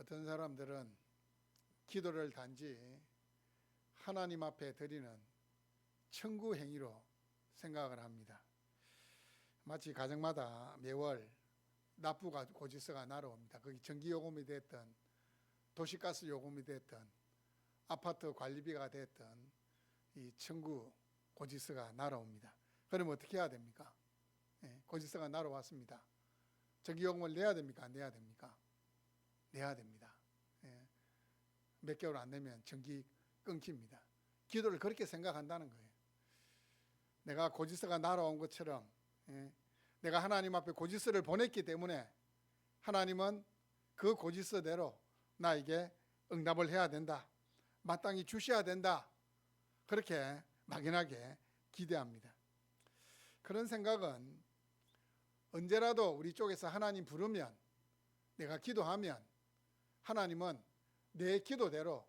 어떤 사람들은 기도를 단지 하나님 앞에 드리는 청구 행위로 생각을 합니다. 마치 가정마다 매월 납부 고지서가 날아옵니다. 거기 전기요금이 됐든 도시가스 요금이 됐든 아파트 관리비가 됐든 이 청구 고지서가 날아옵니다. 그럼 어떻게 해야 됩니까? 고지서가 날아왔습니다. 전기요금을 내야 됩니까? 안 내야 됩니까? 내야 됩니다. 몇 개월 안 내면 전기 끊깁니다. 기도를 그렇게 생각한다는 거예요. 내가 고지서가 날아온 것처럼 내가 하나님 앞에 고지서를 보냈기 때문에 하나님은 그 고지서대로 나에게 응답을 해야 된다. 마땅히 주셔야 된다. 그렇게 막연하게 기대합니다. 그런 생각은 언제라도 우리 쪽에서 하나님 부르면, 내가 기도하면 하나님은 내 기도대로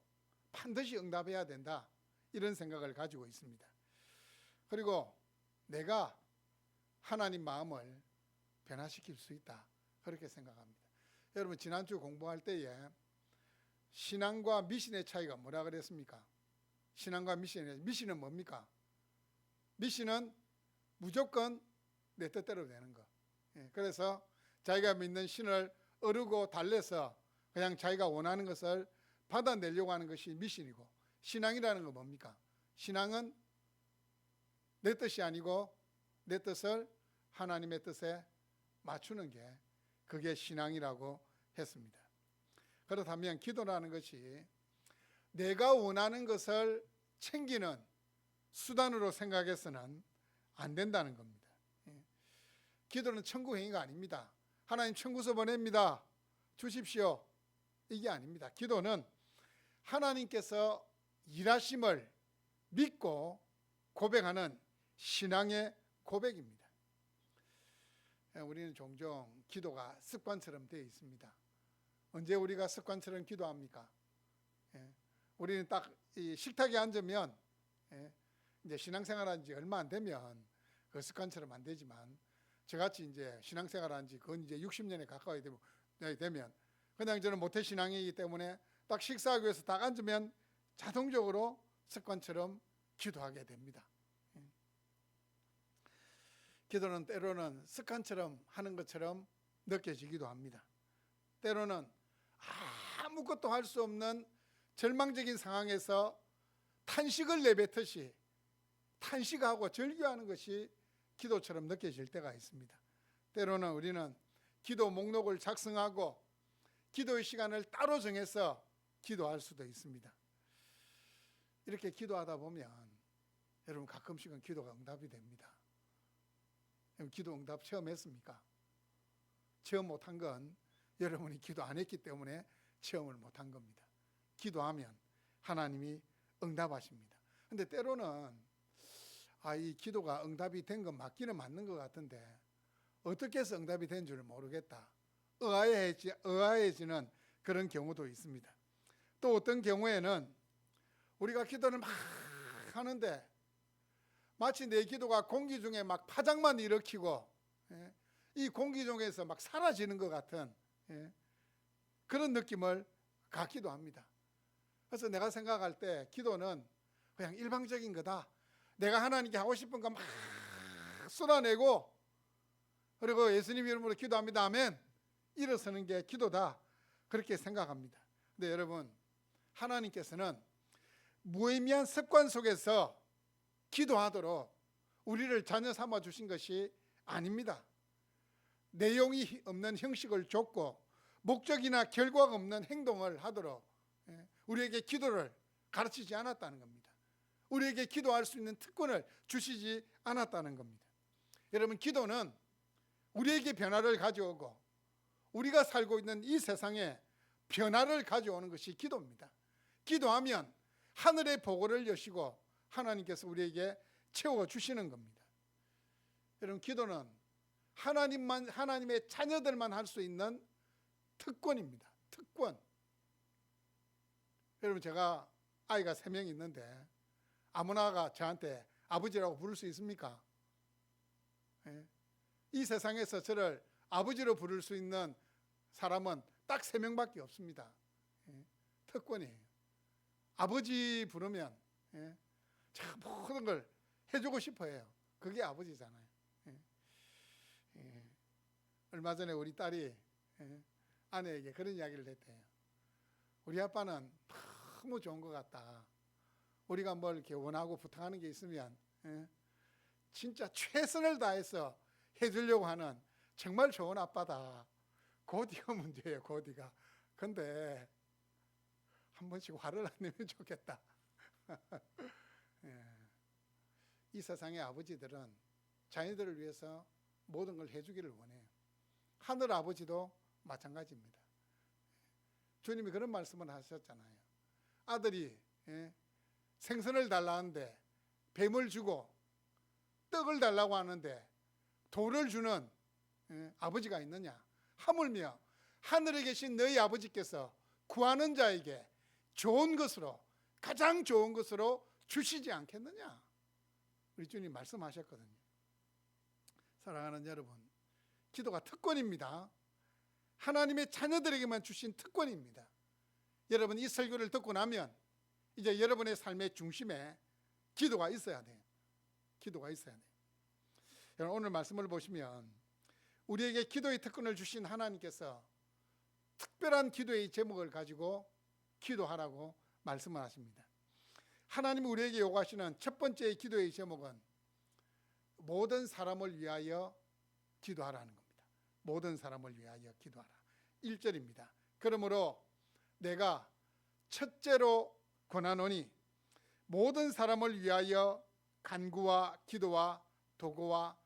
반드시 응답해야 된다. 이런 생각을 가지고 있습니다. 그리고 내가 하나님 마음을 변화시킬 수 있다. 그렇게 생각합니다. 여러분, 지난주 공부할 때에 신앙과 미신의 차이가 뭐라 그랬습니까? 신앙과 미신은 뭡니까? 미신은 무조건 내 뜻대로 되는 거. 그래서 자기가 믿는 신을 어르고 달래서 그냥 자기가 원하는 것을 받아내려고 하는 것이 미신이고, 신앙이라는 건 뭡니까? 신앙은 내 뜻이 아니고 내 뜻을 하나님의 뜻에 맞추는 게, 그게 신앙이라고 했습니다. 그렇다면 기도라는 것이 내가 원하는 것을 챙기는 수단으로 생각해서는 안 된다는 겁니다. 기도는 청구 행위가 아닙니다. 하나님 청구서 보냅니다. 주십시오. 이게 아닙니다. 기도는 하나님께서 일하심을 믿고 고백하는 신앙의 고백입니다. 우리는 종종 기도가 습관처럼 되어 있습니다. 언제 우리가 습관처럼 기도합니까? 우리는 딱 이 식탁에 앉으면, 이제 신앙생활한 지 얼마 안 되면 그 습관처럼 안 되지만, 저같이 이제 신앙생활한 지 그건 이제 60년에 가까이 되면 그냥 저는 모태신앙이기 때문에 딱 식사하기 위해서 딱 앉으면 자동적으로 습관처럼 기도하게 됩니다. 기도는 때로는 습관처럼 하는 것처럼 느껴지기도 합니다. 때로는 아무것도 할 수 없는 절망적인 상황에서 탄식을 내뱉듯이 탄식하고 절규하는 것이 기도처럼 느껴질 때가 있습니다. 때로는 우리는 기도 목록을 작성하고 기도의 시간을 따로 정해서 기도할 수도 있습니다. 이렇게 기도하다 보면 여러분, 가끔씩은 기도가 응답이 됩니다. 기도 응답 체험 했습니까? 체험 못한 건 여러분이 기도 안 했기 때문에 체험을 못한 겁니다. 기도하면 하나님이 응답하십니다. 근데 때로는 이 기도가 응답이 된 건 맞기는 맞는 것 같은데 어떻게 해서 응답이 된 줄 모르겠다, 의아해지는 그런 경우도 있습니다. 또 어떤 경우에는 우리가 기도를 막 하는데 마치 내 기도가 공기 중에 막 파장만 일으키고 이 공기 중에서 막 사라지는 것 같은 그런 느낌을 갖기도 합니다. 그래서 내가 생각할 때 기도는 그냥 일방적인 거다. 내가 하나님께 하고 싶은 거 막 쏟아내고, 그리고 예수님 이름으로 기도합니다, 아멘, 일어서는 게 기도다, 그렇게 생각합니다. 근데 여러분, 하나님께서는 무의미한 습관 속에서 기도하도록 우리를 자녀 삼아 주신 것이 아닙니다. 내용이 없는 형식을 줬고 목적이나 결과가 없는 행동을 하도록 우리에게 기도를 가르치지 않았다는 겁니다. 우리에게 기도할 수 있는 특권을 주시지 않았다는 겁니다. 여러분, 기도는 우리에게 변화를 가져오고 우리가 살고 있는 이 세상에 변화를 가져오는 것이 기도입니다. 기도하면 하늘의 보고를 여시고 하나님께서 우리에게 채워주시는 겁니다. 여러분, 기도는 하나님의 자녀들만 할 수 있는 특권입니다. 특권. 여러분, 제가 아이가 3명 있는데 아무나가 저한테 아버지라고 부를 수 있습니까? 이 세상에서 저를 아버지로 부를 수 있는 사람은 딱 3명밖에 없습니다. 특권이에요. 아버지 부르면 제가 모든 걸 해주고 싶어 해요. 그게 아버지잖아요. 얼마 전에 우리 딸이 아내에게 그런 이야기를 했대요. 우리 아빠는 너무 좋은 것 같다. 우리가 뭘 이렇게 원하고 부탁하는 게 있으면 진짜 최선을 다해서 해주려고 하는 정말 좋은 아빠다. 고디가 문제예요. 고디가. 근데 한 번씩 화를 안 내면 좋겠다. 이 세상의 아버지들은 자녀들을 위해서 모든 걸 해주기를 원해요. 하늘 아버지도 마찬가지입니다. 주님이 그런 말씀을 하셨잖아요. 아들이 생선을 달라는데 뱀을 주고 떡을 달라고 하는데 돌을 주는 아버지가 있느냐? 하물며 하늘에 계신 너희 아버지께서 구하는 자에게 좋은 것으로, 가장 좋은 것으로 주시지 않겠느냐? 우리 주님 말씀하셨거든요. 사랑하는 여러분, 기도가 특권입니다. 하나님의 자녀들에게만 주신 특권입니다. 여러분, 이 설교를 듣고 나면 이제 여러분의 삶의 중심에 기도가 있어야 돼요. 기도가 있어야 돼요. 여러분, 오늘 말씀을 보시면 우리에게 기도의 특권을 주신 하나님께서 특별한 기도의 제목을 가지고 기도하라고 말씀을 하십니다. 하나님이 우리에게 요구하시는 첫 번째 기도의 제목은 모든 사람을 위하여 기도하라는 겁니다. 모든 사람을 위하여 기도하라. 1절입니다. 그러므로 내가 첫째로 권하노니 모든 사람을 위하여 간구와 기도와 도구와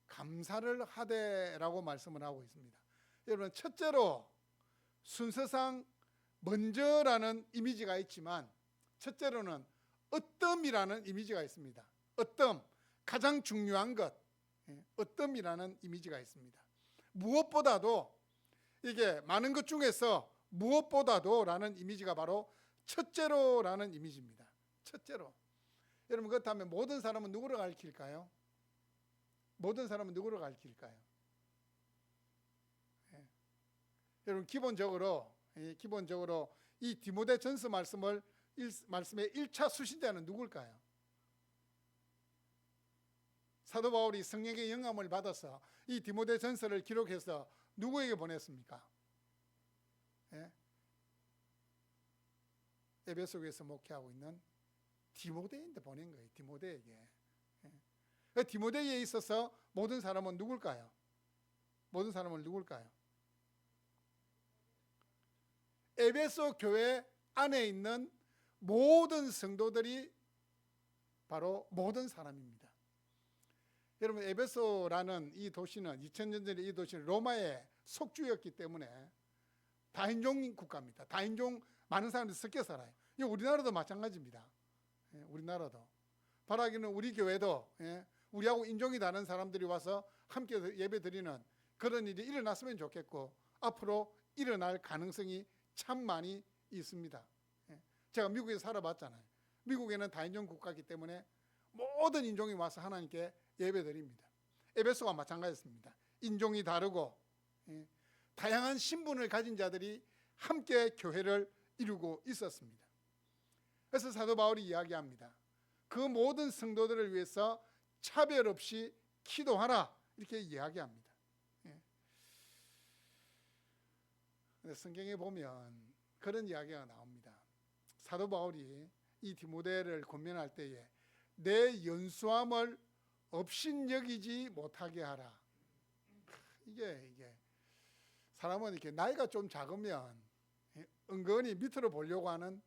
감사를 하되라고 말씀을 하고 있습니다. 여러분, 첫째로 순서상 먼저라는 이미지가 있지만 첫째로는 어뜸이라는 이미지가 있습니다. 어뜸, 가장 중요한 것, 어뜸이라는 이미지가 있습니다. 무엇보다도, 이게 많은 것 중에서 무엇보다도 라는 이미지가 바로 첫째로라는 이미지입니다. 첫째로. 여러분, 그렇다면 모든 사람은 누구를 가리킬까요? 모든 사람은 누구를 가리킬까요? 여러분, 기본적으로 이 디모데전서 말씀의 1차 수신자는 누굴까요? 사도 바울이 성령의 영감을 받아서 이 디모데전서를 기록해서 누구에게 보냈습니까? 에베소교에서 목회하고 있는 디모데인데 보낸 거예요. 디모데에게. 디모데에 있어서 모든 사람은 누굴까요? 모든 사람은 누굴까요? 에베소 교회 안에 있는 모든 성도들이 바로 모든 사람입니다. 여러분, 에베소라는 이 도시는 2000년 전에 이 도시는 로마의 속주였기 때문에 다인종 국가입니다. 다인종 많은 사람들이 섞여 살아요. 우리나라도 마찬가지입니다. 우리나라도. 바라기는 우리 교회도 우리하고 인종이 다른 사람들이 와서 함께 예배 드리는 그런 일이 일어났으면 좋겠고 앞으로 일어날 가능성이 참 많이 있습니다. 제가 미국에서 살아봤잖아요. 미국에는 다인종 국가이기 때문에 모든 인종이 와서 하나님께 예배 드립니다. 에베소가 마찬가지였습니다. 인종이 다르고 다양한 신분을 가진 자들이 함께 교회를 이루고 있었습니다. 그래서 사도 바울이 이야기합니다. 그 모든 성도들을 위해서 차별 없이 기도하라, 이렇게 이야기합니다. 성경에 보면 그런 이야기가 나옵니다. 사도 바울이 이 디모데를 권면할 때에 내 연수함을 업신여기지 못하게 하라. 이게 사람은 이렇게 나이가 좀 작으면 은근히 밑으로 보려고 하는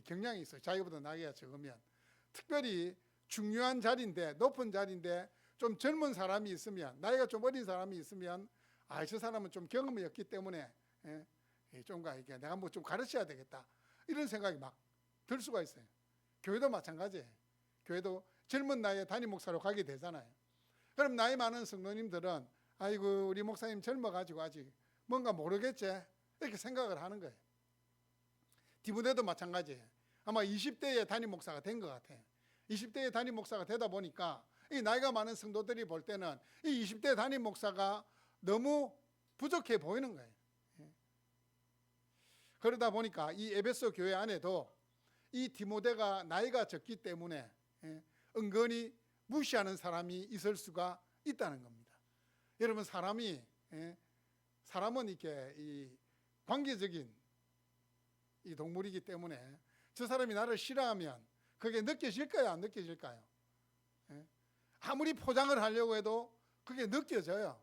경향이 있어요. 자기보다 나이가 적으면. 특별히 중요한 자리인데, 높은 자리인데 좀 젊은 사람이 있으면, 나이가 좀 어린 사람이 있으면 저 사람은 좀 경험이 없기 때문에 좀가 이게 내가 뭐 좀 가르쳐야 되겠다, 이런 생각이 막 들 수가 있어요. 교회도 마찬가지예요. 교회도 젊은 나이에 담임 목사로 가게 되잖아요. 그럼 나이 많은 성도님들은 아이고 우리 목사님 젊어가지고 아직 뭔가 모르겠지, 이렇게 생각을 하는 거예요. 디모데도 마찬가지예요. 아마 20대에 담임 목사가 된 것 같아요. 20대에 담임 목사가 되다 보니까 이 나이가 많은 성도들이 볼 때는 이 20대 담임 목사가 너무 부족해 보이는 거예요. 그러다 보니까 이 에베소 교회 안에도 이 디모데가 나이가 적기 때문에 은근히 무시하는 사람이 있을 수가 있다는 겁니다. 여러분, 사람은 이렇게 이 관계적인 이 동물이기 때문에 저 사람이 나를 싫어하면 그게 느껴질까요, 안 느껴질까요? 아무리 포장을 하려고 해도 그게 느껴져요.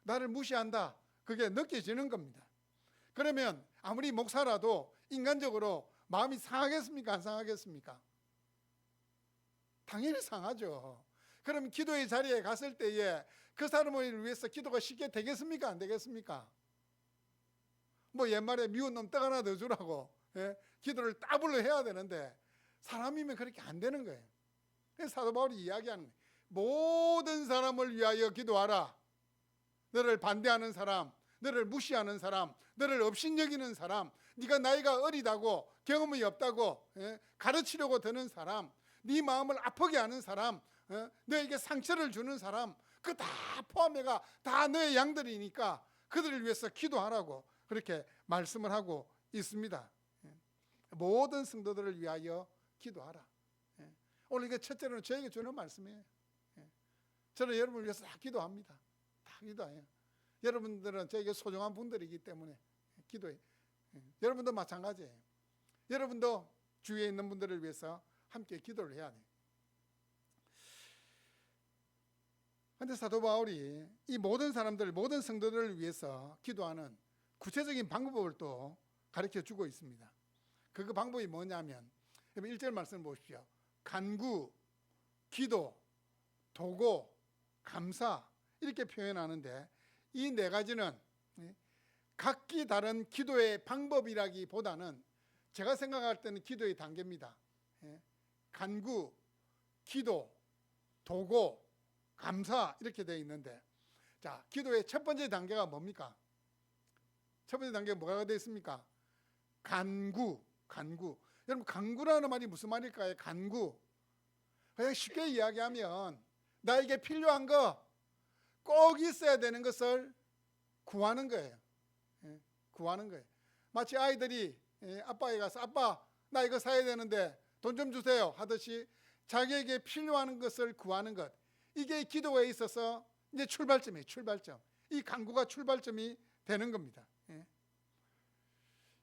나를 무시한다, 그게 느껴지는 겁니다. 그러면 아무리 목사라도 인간적으로 마음이 상하겠습니까, 안 상하겠습니까? 당연히 상하죠. 그럼 기도의 자리에 갔을 때에 그 사람을 위해서 기도가 쉽게 되겠습니까, 안 되겠습니까? 뭐 옛말에 미운 놈 떡 하나 더 주라고 기도를 따블로 해야 되는데 사람이면 그렇게 안 되는 거예요. 그래서 사도 바울이 이야기하는 거예요. 모든 사람을 위하여 기도하라. 너를 반대하는 사람, 너를 무시하는 사람, 너를 업신여기는 사람, 네가 나이가 어리다고 경험이 없다고 가르치려고 드는 사람, 네 마음을 아프게 하는 사람, 너에게 상처를 주는 사람, 그 다 포함해가 다 너의 양들이니까 그들을 위해서 기도하라고 그렇게 말씀을 하고 있습니다. 모든 성도들을 위하여 기도하라. 오늘 이게 첫째로는 저에게 주는 말씀이에요. 저는 여러분을 위해서 다 기도합니다. 다 기도해요. 여러분들은 저에게 소중한 분들이기 때문에 기도해요. 여러분도 마찬가지예요. 여러분도 주위에 있는 분들을 위해서 함께 기도를 해야 돼요. 그런데 사도 바울이 이 모든 사람들, 모든 성도들을 위해서 기도하는 구체적인 방법을 또 가르쳐 주고 있습니다. 그 방법이 뭐냐면 1절 말씀을 보십시오. 간구, 기도, 도고, 감사 이렇게 표현하는데 이 네 가지는 각기 다른 기도의 방법이라기보다는 제가 생각할 때는 기도의 단계입니다. 간구, 기도, 도고, 감사 이렇게 되어 있는데, 자, 기도의 첫 번째 단계가 뭡니까? 첫 번째 단계가 뭐가 되어 있습니까? 간구. 여러분, 간구라는 말이 무슨 말일까요? 간구. 그냥 쉽게 이야기하면 나에게 필요한 거 꼭 있어야 되는 것을 구하는 거예요. 구하는 거예요. 마치 아이들이 아빠에 가서 아빠 나 이거 사야 되는데 돈 좀 주세요 하듯이 자기에게 필요한 것을 구하는 것, 이게 기도에 있어서 이제 출발점이에요. 출발점. 이 간구가 출발점이 되는 겁니다.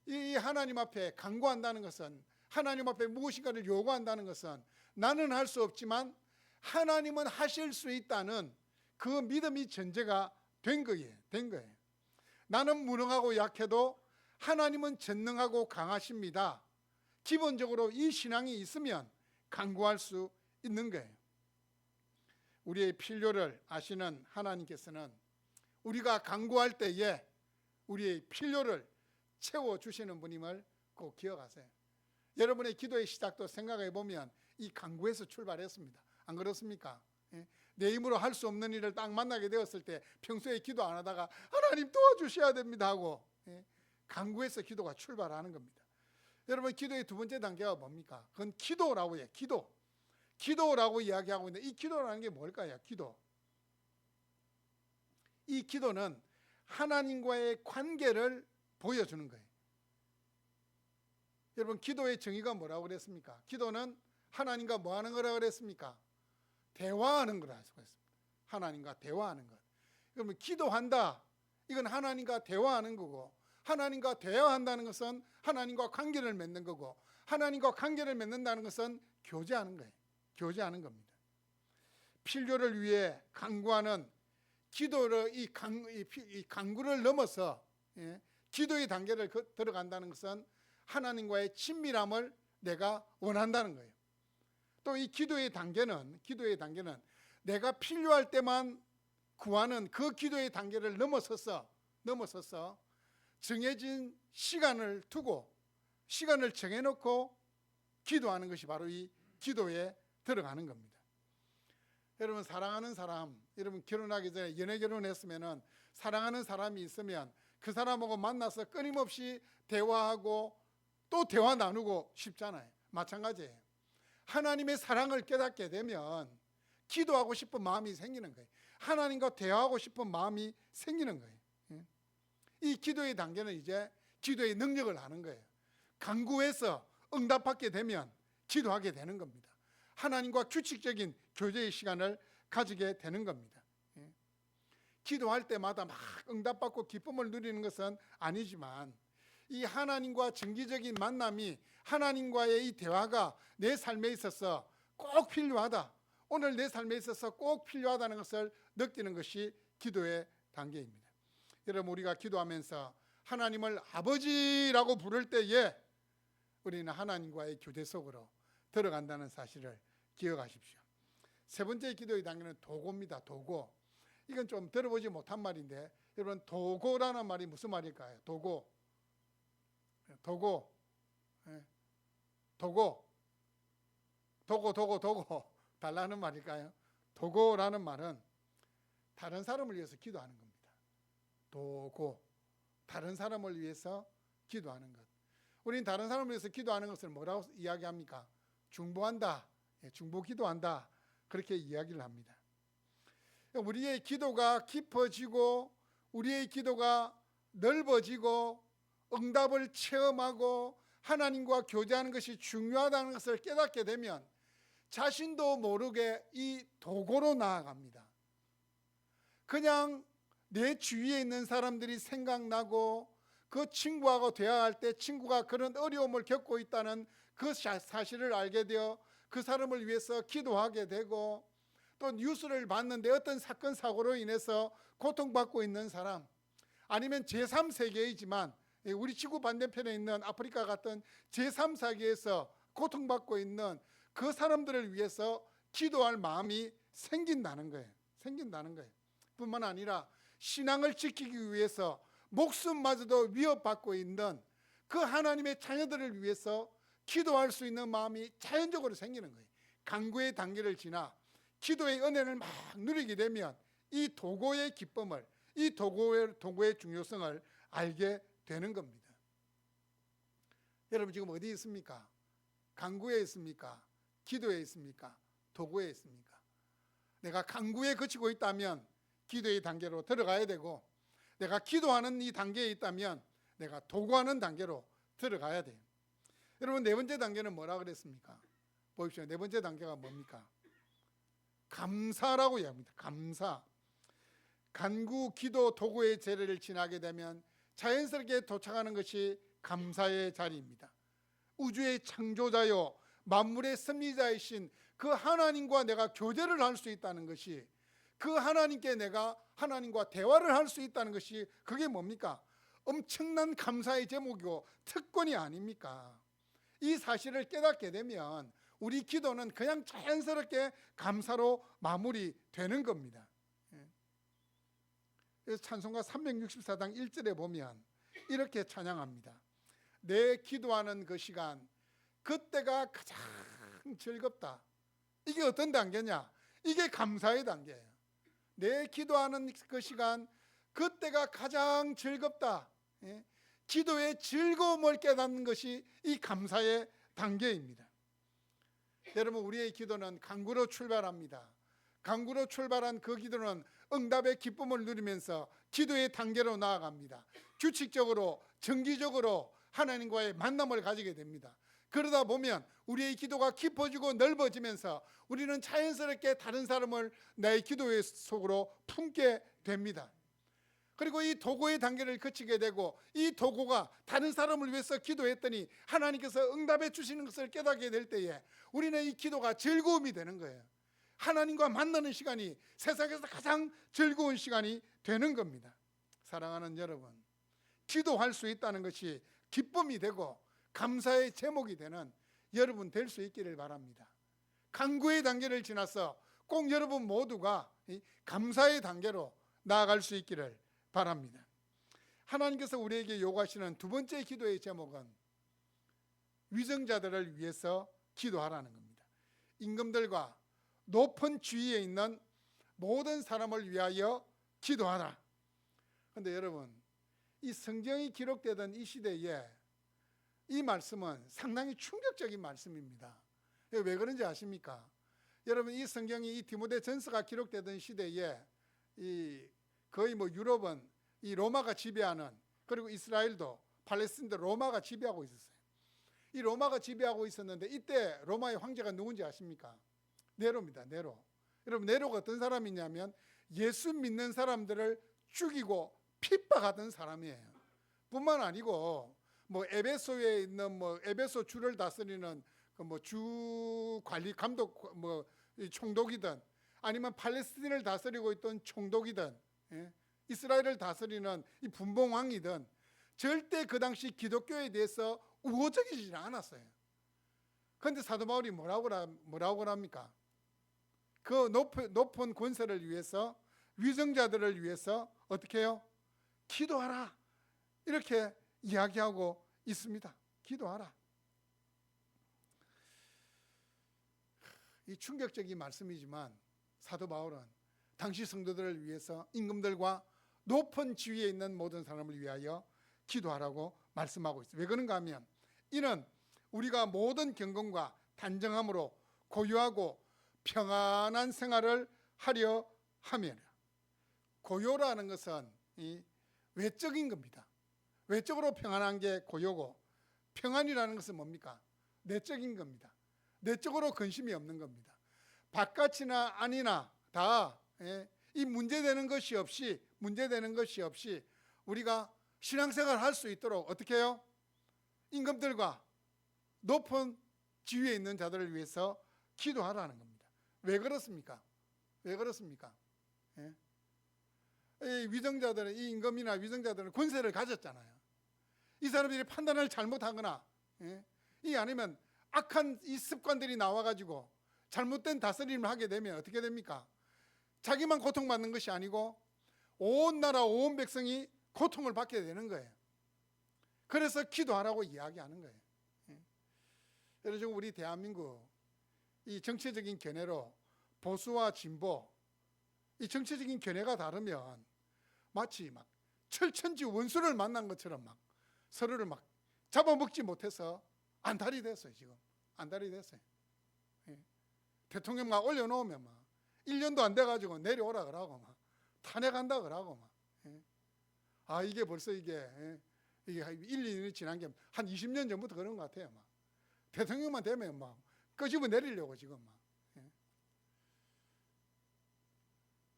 이 하나님 앞에 간구한다는 것은, 하나님 앞에 무엇인가를 요구한다는 것은 나는 할 수 없지만 하나님은 하실 수 있다는 그 믿음이 전제가 된 거예요. 나는 무능하고 약해도 하나님은 전능하고 강하십니다. 기본적으로 이 신앙이 있으면 간구할 수 있는 거예요. 우리의 필요를 아시는 하나님께서는 우리가 간구할 때에 우리의 필요를 채워주시는 분임을 꼭 기억하세요. 여러분의 기도의 시작도 생각해 보면 이 간구에서 출발했습니다. 안 그렇습니까? 내 힘으로 할 수 없는 일을 딱 만나게 되었을 때 평소에 기도 안 하다가 하나님 도와주셔야 됩니다 하고 간구에서 기도가 출발하는 겁니다. 여러분, 기도의 두 번째 단계가 뭡니까? 그건 기도라고 해요. 기도라고 이야기하고 있는데 이 기도라는 게 뭘까요? 이 기도는 하나님과의 관계를 보여주는 거예요. 여러분, 기도의 정의가 뭐라고 그랬습니까? 기도는 하나님과 뭐 하는 거라고 그랬습니까? 대화하는 거라고 했습니다. 하나님과 대화하는 것. 그러면 기도한다, 이건 하나님과 대화하는 거고, 하나님과 대화한다는 것은 하나님과 관계를 맺는 거고, 하나님과 관계를 맺는다는 것은 교제하는 거예요. 교제하는 겁니다. 필요를 위해 간구하는 기도를, 이 간구를 넘어서 기도의 단계를 들어간다는 것은 하나님과의 친밀함을 내가 원한다는 거예요. 또 이 기도의 단계는 내가 필요할 때만 구하는 그 기도의 단계를 넘어서서 정해진 시간을 두고, 시간을 정해놓고 기도하는 것이 바로 이 기도에 들어가는 겁니다. 여러분, 사랑하는 사람, 여러분 결혼하기 전에 연애 결혼했으면은 사랑하는 사람이 있으면 그 사람하고 만나서 끊임없이 대화하고 또 대화 나누고 싶잖아요. 마찬가지예요. 하나님의 사랑을 깨닫게 되면 기도하고 싶은 마음이 생기는 거예요. 하나님과 대화하고 싶은 마음이 생기는 거예요. 이 기도의 단계는 이제 기도의 능력을 아는 거예요. 간구해서 응답받게 되면 기도하게 되는 겁니다. 하나님과 규칙적인 교제의 시간을 가지게 되는 겁니다. 기도할 때마다 막 응답받고 기쁨을 누리는 것은 아니지만 이 하나님과 정기적인 만남이, 하나님과의 이 대화가 내 삶에 있어서 꼭 필요하다, 오늘 내 삶에 있어서 꼭 필요하다는 것을 느끼는 것이 기도의 단계입니다. 여러분, 우리가 기도하면서 하나님을 아버지라고 부를 때에 우리는 하나님과의 교제 속으로 들어간다는 사실을 기억하십시오. 세 번째 기도의 단계는 도고입니다. 도고. 이건 좀 들어보지 못한 말인데, 여러분, 도고라는 말이 무슨 말일까요? 도고. 도고. 도고. 도고 달라는 말일까요? 도고라는 말은 다른 사람을 위해서 기도하는 겁니다. 도고. 다른 사람을 위해서 기도하는 것. 우리는 다른 사람을 위해서 기도하는 것을 뭐라고 이야기합니까? 중보한다. 중보 기도한다. 그렇게 이야기를 합니다. 우리의 기도가 깊어지고 우리의 기도가 넓어지고 응답을 체험하고 하나님과 교제하는 것이 중요하다는 것을 깨닫게 되면 자신도 모르게 이 도고로 나아갑니다. 그냥 내 주위에 있는 사람들이 생각나고 그 친구하고 대화할 때 친구가 그런 어려움을 겪고 있다는 그 사실을 알게 되어 그 사람을 위해서 기도하게 되고, 또 뉴스를 봤는데 어떤 사건 사고로 인해서 고통받고 있는 사람, 아니면 제3세계이지만 우리 지구 반대편에 있는 아프리카 같은 제3세계에서 고통받고 있는 그 사람들을 위해서 기도할 마음이 생긴다는 거예요. 뿐만 아니라 신앙을 지키기 위해서 목숨마저도 위협받고 있는 그 하나님의 자녀들을 위해서 기도할 수 있는 마음이 자연적으로 생기는 거예요. 간구의 단계를 지나 기도의 은혜를 막 누리게 되면 이 도고의 기쁨을, 이 도고의 중요성을 알게 되는 겁니다. 여러분, 지금 어디 있습니까? 간구에 있습니까? 기도에 있습니까? 도고에 있습니까? 내가 간구에 그치고 있다면 기도의 단계로 들어가야 되고, 내가 기도하는 이 단계에 있다면 내가 도구하는 단계로 들어가야 돼요. 여러분, 네 번째 단계는 뭐라 그랬습니까? 보십시오. 네 번째 단계가 뭡니까? 감사라고 이야기합니다. 감사. 간구, 기도, 도구의 제례를 지나게 되면 자연스럽게 도착하는 것이 감사의 자리입니다. 우주의 창조자요 만물의 섭리자이신 그 하나님과 내가 교제를 할 수 있다는 것이, 그 하나님께 내가 하나님과 대화를 할 수 있다는 것이, 그게 뭡니까? 엄청난 감사의 제목이고 특권이 아닙니까? 이 사실을 깨닫게 되면 우리 기도는 그냥 자연스럽게 감사로 마무리되는 겁니다. 그래서 찬송가 364장 1절에 보면 이렇게 찬양합니다. 내 기도하는 그 시간, 그때가 가장 즐겁다. 이게 어떤 단계냐? 이게 감사의 단계예요. 내 기도하는 그 시간, 그때가 가장 즐겁다. 기도의 즐거움을 깨닫는 것이 이 감사의 단계입니다. 여러분, 우리의 기도는 간구로 출발합니다. 간구로 출발한 그 기도는 응답의 기쁨을 누리면서 기도의 단계로 나아갑니다. 규칙적으로, 정기적으로 하나님과의 만남을 가지게 됩니다. 그러다 보면 우리의 기도가 깊어지고 넓어지면서 우리는 자연스럽게 다른 사람을 나의 기도의 속으로 품게 됩니다. 그리고 이 도구의 단계를 거치게 되고, 이 도구가 다른 사람을 위해서 기도했더니 하나님께서 응답해 주시는 것을 깨닫게 될 때에 우리는 이 기도가 즐거움이 되는 거예요. 하나님과 만나는 시간이 세상에서 가장 즐거운 시간이 되는 겁니다. 사랑하는 여러분, 기도할 수 있다는 것이 기쁨이 되고 감사의 제목이 되는 여러분 될 수 있기를 바랍니다. 간구의 단계를 지나서 꼭 여러분 모두가 감사의 단계로 나아갈 수 있기를 바랍니다. 하나님께서 우리에게 요구하시는 두 번째 기도의 제목은 위정자들을 위해서 기도하라는 겁니다. 임금들과 높은 지위에 있는 모든 사람을 위하여 기도하라. 그런데 여러분, 이 성경이 기록되던 이 시대에 이 말씀은 상당히 충격적인 말씀입니다. 왜 그런지 아십니까? 여러분, 이 성경이 이 디모데전서가 기록되던 시대에 거의 유럽은 이 로마가 지배하는, 그리고 이스라엘도 팔레스타인 로마가 지배하고 있었어요. 이 로마가 지배하고 있었는데 이때 로마의 황제가 누군지 아십니까? 네로입니다. 네로. 여러분, 네로가 어떤 사람이냐면 예수 믿는 사람들을 죽이고 핍박하던 사람이에요. 뿐만 아니고 뭐 에베소에 있는 뭐 에베소 주를 다스리는 그 뭐 주 관리 감독 뭐 총독이든 아니면 팔레스틴을 다스리고 있던 총독이든 이스라엘을 다스리는 이 분봉왕이든 절대 그 당시 기독교에 대해서 우호적이지 않았어요. 그런데 사도 바울이 뭐라고 합니까? 그 높은 권세를 위해서, 위정자들을 위해서 어떻게 해요? 기도하라, 이렇게 이야기하고 있습니다. 기도하라. 이 충격적인 말씀이지만 사도 바울은 당시 성도들을 위해서, 임금들과 높은 지위에 있는 모든 사람을 위하여 기도하라고 말씀하고 있어요. 왜 그런가 하면 이는 우리가 모든 경건과 단정함으로 고요하고 평안한 생활을 하려 함이라. 고요라는 것은 이 외적인 겁니다. 외적으로 평안한 게 고요고, 평안이라는 것은 뭡니까? 내적인 겁니다. 내적으로 근심이 없는 겁니다. 바깥이나 안이나 다 이 문제되는 것이 없이 우리가 신앙생활을 할 수 있도록 어떻게 해요? 임금들과 높은 지위에 있는 자들을 위해서 기도하라는 겁니다. 왜 그렇습니까? 왜 그렇습니까? 이 위정자들은, 이 임금이나 위정자들은 권세를 가졌잖아요. 이 사람들이 판단을 잘못하거나 이 아니면 악한 이 습관들이 나와가지고 잘못된 다스림을 하게 되면 어떻게 됩니까? 자기만 고통받는 것이 아니고 온 나라 온 백성이 고통을 받게 되는 거예요. 그래서 기도하라고 이야기하는 거예요. 여러분, 지금 우리 대한민국 이 정치적인 견해로 보수와 진보, 이 정치적인 견해가 다르면 마치 막 철천지 원수를 만난 것처럼 막 서로를 막 잡아먹지 못해서 안달이 됐어요. 지금 안달이 됐어요. 대통령 막 올려놓으면 막 1년도 안 돼가지고 내려오라 그러고 막 탄핵한다 그러고 막 이게 벌써 이게 1, 2년이 지난 게 한 20년 전부터 그런 것 같아요. 막 대통령만 되면 막 끄집어 내리려고 지금 막.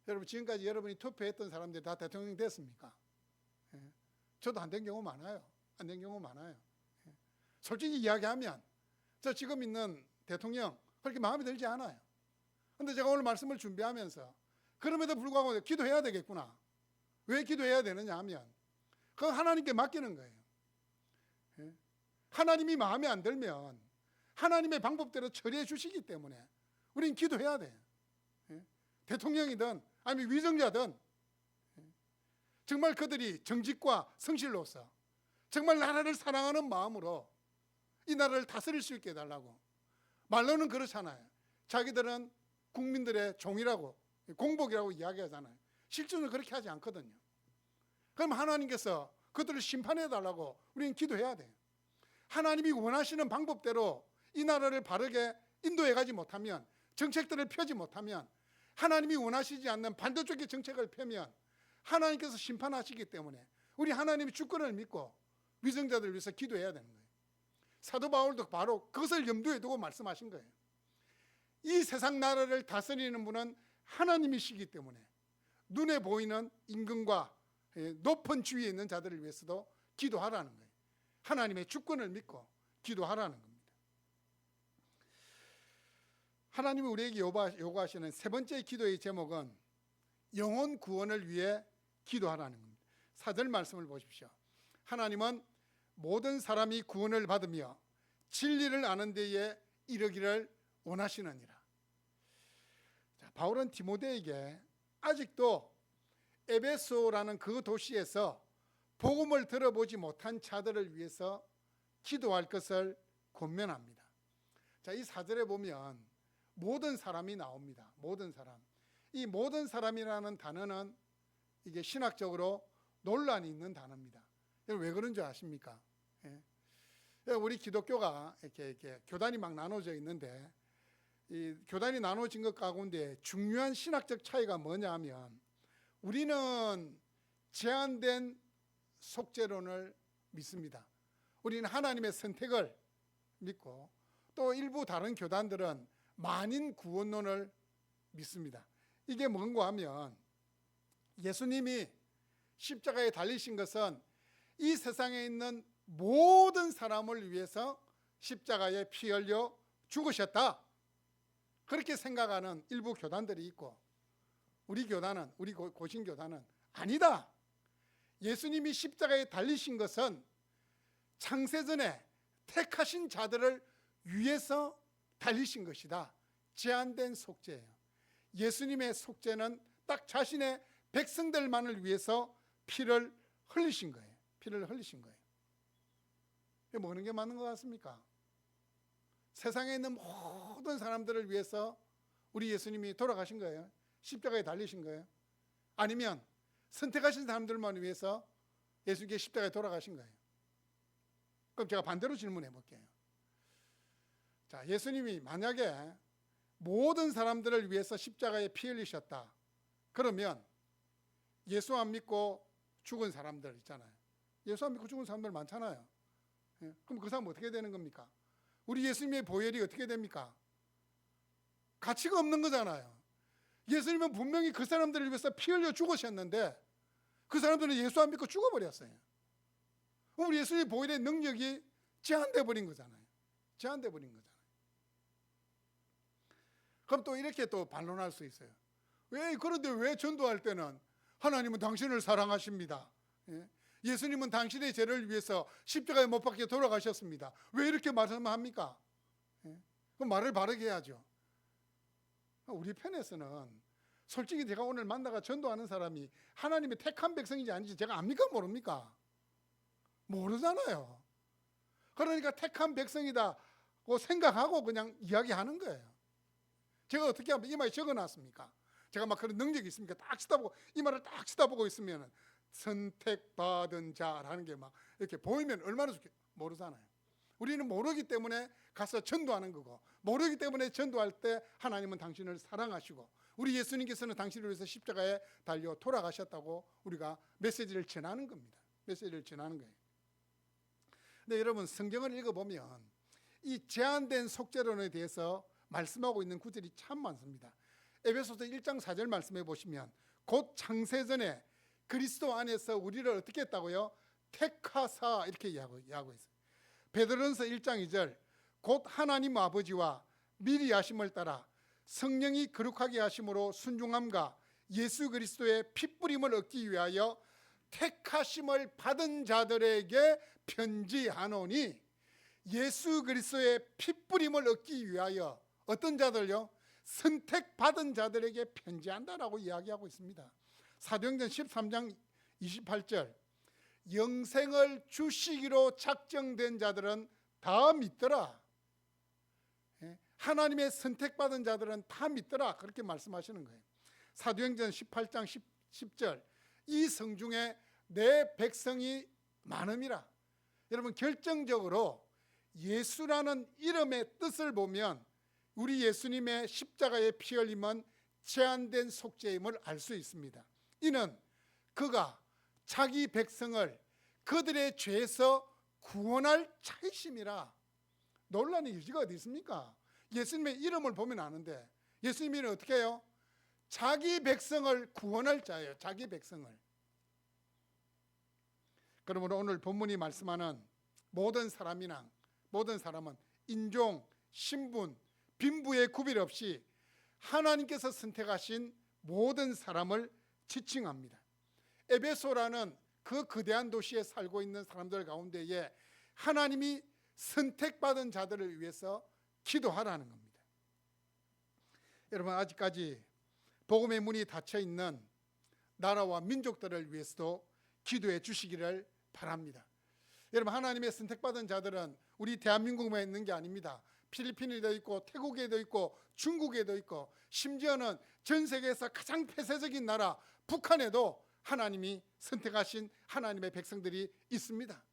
여러분, 지금까지 여러분이 투표했던 사람들이 다 대통령 됐습니까? 저도 안 된 경우 많아요. 안 된 경우 많아요. 솔직히 이야기하면 저 지금 있는 대통령 그렇게 마음에 들지 않아요. 그런데 제가 오늘 말씀을 준비하면서 그럼에도 불구하고 기도해야 되겠구나. 왜 기도해야 되느냐 하면 그건 하나님께 맡기는 거예요. 하나님이 마음에 안 들면 하나님의 방법대로 처리해 주시기 때문에 우리는 기도해야 돼요. 대통령이든 아니면 위정자든 정말 그들이 정직과 성실로서 정말 나라를 사랑하는 마음으로 이 나라를 다스릴 수 있게 해달라고. 말로는 그렇잖아요. 자기들은 국민들의 종이라고, 공복이라고 이야기하잖아요. 실제로는 그렇게 하지 않거든요. 그럼 하나님께서 그들을 심판해 달라고 우리는 기도해야 돼요. 하나님이 원하시는 방법대로 이 나라를 바르게 인도해 가지 못하면, 정책들을 펴지 못하면, 하나님이 원하시지 않는 반대쪽의 정책을 펴면 하나님께서 심판하시기 때문에 우리 하나님의 주권을 믿고 위정자들을 위해서 기도해야 되는 거예요. 사도 바울도 바로 그것을 염두에 두고 말씀하신 거예요. 이 세상 나라를 다스리는 분은 하나님이시기 때문에 눈에 보이는 임금과 높은 지위에 있는 자들을 위해서도 기도하라는 거예요. 하나님의 주권을 믿고 기도하라는 겁니다. 하나님이 우리에게 요구하시는 세 번째 기도의 제목은 영혼 구원을 위해 기도하라는 겁니다. 4절 말씀을 보십시오. 하나님은 모든 사람이 구원을 받으며 진리를 아는 데에 이르기를 원하시느니라. 자, 바울은 디모데에게 아직도 에베소라는 그 도시에서 복음을 들어보지 못한 자들을 위해서 기도할 것을 권면합니다. 자, 이 4절에 보면 모든 사람이 나옵니다. 모든 사람. 이 모든 사람이라는 단어는 이게 신학적으로 논란이 있는 단어입니다. 왜 그런 줄 아십니까? 우리 기독교가 이렇게 교단이 막 나눠져 있는데 이 교단이 나눠진 것 가운데 중요한 신학적 차이가 뭐냐 하면 우리는 제한된 속죄론을 믿습니다. 우리는 하나님의 선택을 믿고 또 일부 다른 교단들은 만인 구원론을 믿습니다. 이게 뭔가 하면 예수님이 십자가에 달리신 것은 이 세상에 있는 모든 사람을 위해서 십자가에 피 흘려 죽으셨다, 그렇게 생각하는 일부 교단들이 있고, 우리 교단은, 우리 고신교단은 아니다, 예수님이 십자가에 달리신 것은 창세전에 택하신 자들을 위해서 달리신 것이다. 제한된 속죄예요. 예수님의 속죄는 딱 자신의 백성들만을 위해서 피를 흘리신 거예요. 피를 흘리신 거예요. 뭐는 게 맞는 것 같습니까? 세상에 있는 모든 사람들을 위해서 우리 예수님이 돌아가신 거예요? 십자가에 달리신 거예요? 아니면 선택하신 사람들만 위해서 예수님께 십자가에 돌아가신 거예요? 그럼 제가 반대로 질문해 볼게요. 자, 예수님이 만약에 모든 사람들을 위해서 십자가에 피 흘리셨다, 그러면 예수 안 믿고 죽은 사람들 있잖아요. 예수 안 믿고 죽은 사람들 많잖아요. 그럼 그 사람 어떻게 되는 겁니까? 우리 예수님의 보혈이 어떻게 됩니까? 가치가 없는 거잖아요. 예수님은 분명히 그 사람들을 위해서 피 흘려 죽으셨는데 그 사람들은 예수 안 믿고 죽어버렸어요. 그럼 우리 예수님의 보혈의 능력이 제한돼 버린 거잖아요. 제한돼 버린 거잖아요. 그럼 또 이렇게 또 반론할 수 있어요. 그런데 왜 전도할 때는 하나님은 당신을 사랑하십니다, 예수님은 당신의 죄를 위해서 십자가에 못 박혀 돌아가셨습니다, 왜 이렇게 말씀합니까? 그럼 말을 바르게 해야죠. 우리 편에서는 솔직히 제가 오늘 만나가 전도하는 사람이 하나님의 택한 백성인지 아닌지 제가 압니까 모릅니까? 모르잖아요. 그러니까 택한 백성이다고 생각하고 그냥 이야기하는 거예요. 제가 어떻게 하면 이마에 적어놨습니까? 제가 막 그런 능력이 있습니까? 딱 쳐다보고 이마를 딱 쳐다보고 있으면 선택받은 자라는 게 막 이렇게 보이면 얼마나 좋게, 모르잖아요. 우리는 모르기 때문에 가서 전도하는 거고, 모르기 때문에 전도할 때 하나님은 당신을 사랑하시고 우리 예수님께서는 당신을 위해서 십자가에 달려 돌아가셨다고 우리가 메시지를 전하는 겁니다. 메시지를 전하는 거예요. 근데 여러분, 성경을 읽어보면 이 제한된 속죄론에 대해서 말씀하고 있는 구절이 참 많습니다. 에베소서 1장 4절 말씀해 보시면 곧 창세전에 그리스도 안에서 우리를 어떻게 했다고요? 택하사, 이렇게 이야기하고 있어요. 베드로전서 1장 2절 곧 하나님 아버지와 미리 하심을 따라 성령이 거룩하게 하심으로 순종함과 예수 그리스도의 핏부림을 얻기 위하여 택하심을 받은 자들에게 편지하노니, 예수 그리스도의 핏부림을 얻기 위하여 어떤 자들요? 선택받은 자들에게 편지한다라고 이야기하고 있습니다. 사도행전 13장 28절 영생을 주시기로 작정된 자들은 다 믿더라. 하나님의 선택받은 자들은 다 믿더라, 그렇게 말씀하시는 거예요. 사도행전 18장 10절 이 성중에 내 백성이 많음이라. 여러분, 결정적으로 예수라는 이름의 뜻을 보면 우리 예수님의 십자가의 피 흘림은 제한된 속죄임을 알 수 있습니다. 이는 그가 자기 백성을 그들의 죄에서 구원할 차이심이라. 논란의 여지가 어디 있습니까? 예수님의 이름을 보면 아는데 예수님이 어떻게 해요? 자기 백성을 구원할 자예요. 자기 백성을. 그러므로 오늘 본문이 말씀하는 모든 사람은 인종, 신분, 빈부의 구별 없이 하나님께서 선택하신 모든 사람을 지칭합니다. 에베소라는 그 거대한 도시에 살고 있는 사람들 가운데에 하나님이 선택받은 자들을 위해서 기도하라는 겁니다. 여러분, 아직까지 복음의 문이 닫혀 있는 나라와 민족들을 위해서도 기도해 주시기를 바랍니다. 여러분, 하나님의 선택받은 자들은 우리 대한민국만 있는 게 아닙니다. 필리핀에도 있고 태국에도 있고 중국에도 있고 심지어는 전 세계에서 가장 폐쇄적인 나라 북한에도 하나님이 선택하신 하나님의 백성들이 있습니다.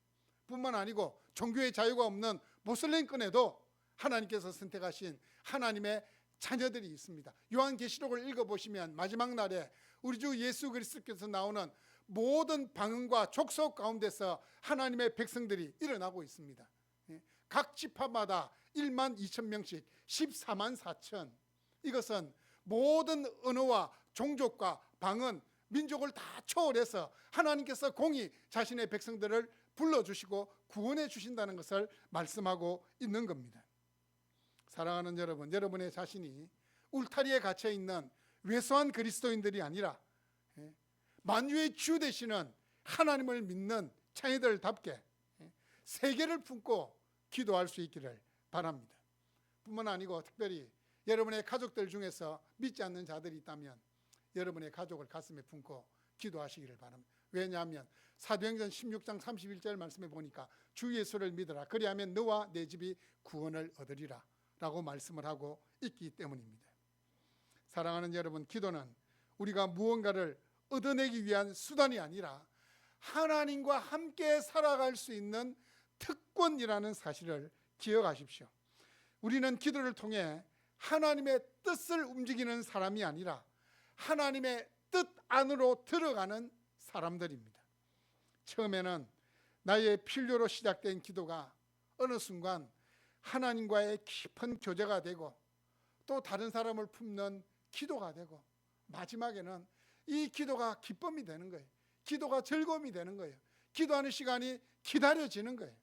뿐만 아니고 종교의 자유가 없는 모슬렘권에도 하나님께서 선택하신 하나님의 자녀들이 있습니다. 요한계시록을 읽어보시면 마지막 날에 우리 주 예수 그리스도께서 나오는 모든 방언과 족속 가운데서 하나님의 백성들이 일어나고 있습니다. 각 지파마다 1만 2천 명씩 14만 4천. 이것은 모든 언어와 종족과 방언, 민족을 다 초월해서 하나님께서 공히 자신의 백성들을 불러주시고 구원해 주신다는 것을 말씀하고 있는 겁니다. 사랑하는 여러분, 여러분의 자신이 울타리에 갇혀 있는 왜소한 그리스도인들이 아니라 만유의 주 되시는 하나님을 믿는 자녀들답게 세계를 품고 기도할 수 있기를 바랍니다. 뿐만 아니고 특별히 여러분의 가족들 중에서 믿지 않는 자들이 있다면 여러분의 가족을 가슴에 품고 기도하시기를 바랍니다. 왜냐하면 사도행전 16장 31절 말씀에 보니까 주 예수를 믿으라 그리하면 너와 내 집이 구원을 얻으리라 라고 말씀을 하고 있기 때문입니다. 사랑하는 여러분, 기도는 우리가 무언가를 얻어내기 위한 수단이 아니라 하나님과 함께 살아갈 수 있는 특권이라는 사실을 기억하십시오. 우리는 기도를 통해 하나님의 뜻을 움직이는 사람이 아니라 하나님의 뜻 안으로 들어가는 사람들입니다. 처음에는 나의 필요로 시작된 기도가 어느 순간 하나님과의 깊은 교제가 되고 또 다른 사람을 품는 기도가 되고 마지막에는 이 기도가 기쁨이 되는 거예요. 기도가 즐거움이 되는 거예요. 기도하는 시간이 기다려지는 거예요.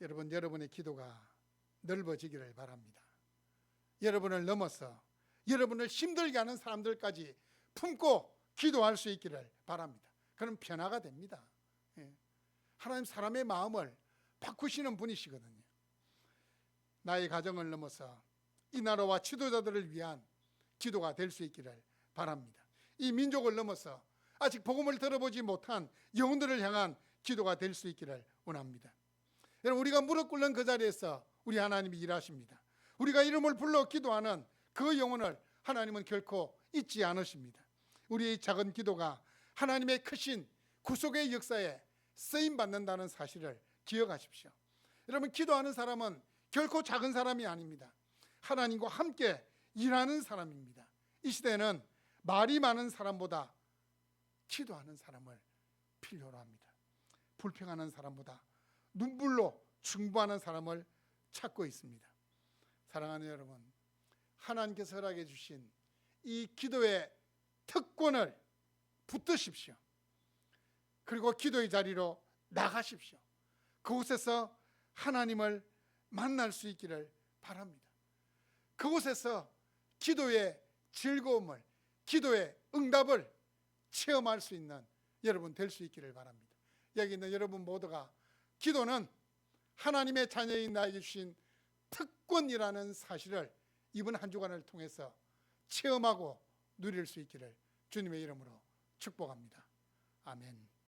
여러분, 여러분의 기도가 넓어지기를 바랍니다. 여러분을 넘어서 여러분을 힘들게 하는 사람들까지 품고 기도할 수 있기를 바랍니다. 그럼 변화가 됩니다. 하나님 사람의 마음을 바꾸시는 분이시거든요. 나의 가정을 넘어서 이 나라와 지도자들을 위한 기도가 될 수 있기를 바랍니다. 이 민족을 넘어서 아직 복음을 들어보지 못한 영혼들을 향한 기도가 될 수 있기를 원합니다. 여러분, 우리가 무릎 꿇는 그 자리에서 우리 하나님이 일하십니다. 우리가 이름을 불러 기도하는 그 영혼을 하나님은 결코 잊지 않으십니다. 우리의 작은 기도가 하나님의 크신 구속의 역사에 쓰임받는다는 사실을 기억하십시오. 여러분, 기도하는 사람은 결코 작은 사람이 아닙니다. 하나님과 함께 일하는 사람입니다. 이 시대는 말이 많은 사람보다 기도하는 사람을 필요로 합니다. 불평하는 사람보다 눈물로 충고하는 사람을 찾고 있습니다. 사랑하는 여러분, 하나님께서 허락해 주신 이 기도의 특권을 붙드십시오. 그리고 기도의 자리로 나가십시오. 그곳에서 하나님을 만날 수 있기를 바랍니다. 그곳에서 기도의 즐거움을, 기도의 응답을 체험할 수 있는 여러분 될 수 있기를 바랍니다. 여기 있는 여러분 모두가 기도는 하나님의 자녀인 나에게 주신 특권이라는 사실을 이번 한 주간을 통해서 체험하고 누릴 수 있기를 주님의 이름으로 축복합니다. 아멘.